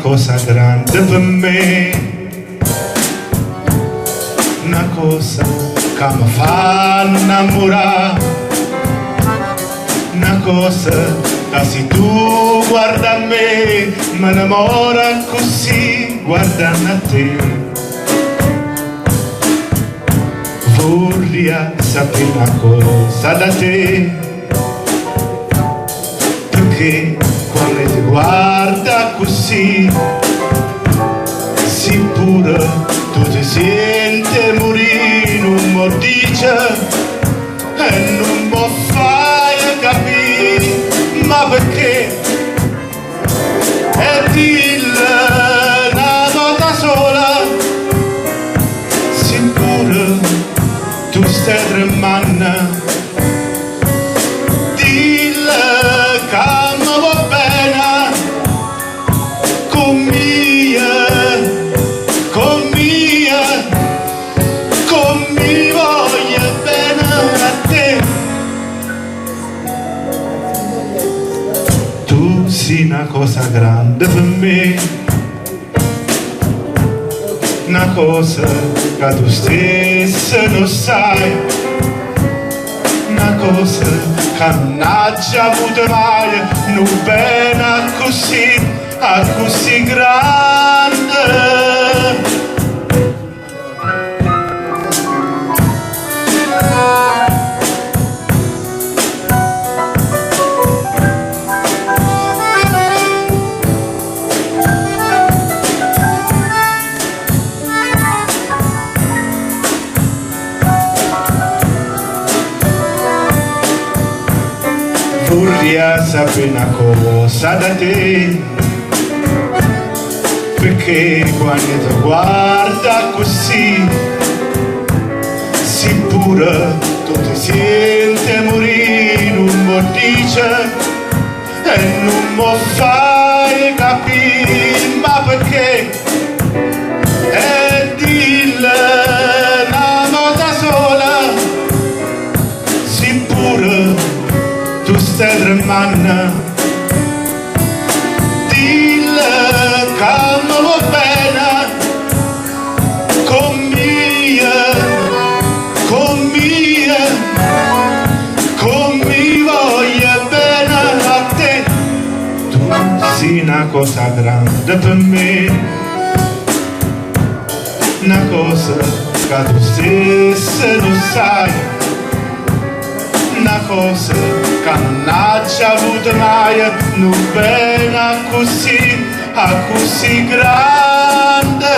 cosa grande per me, una cosa che mi fa innamorare, una cosa che se tu guarda a me mi innamora così guardando a te. Vorrei sapere una cosa da te, perché quando ti guarda così, sicuro tu ti senti morire, non mi dice e non mi fai capire, ma perché? E dille una volta sola, sicuro tu stai tremando, dille che mi va bene, con mi voglio bene a te. Tu sei una cosa grande per me, una cosa che tu stesso non sai, una cosa che non hai già avuto mai, non bene così grande. Vorrei sapere una cosa da te, perché quando ti guarda così, sicuro tu ti senti morire, non mi dice e non mi fai capire, ma perché? E dille una volta sola, sicuro tu stai tremando, dille che mi va bene, con mi voglio bene a te. Tu sei una cosa grande per me, una cosa che tu stesso non sai, una cosa che non hai già avuto mai, non bene così grande.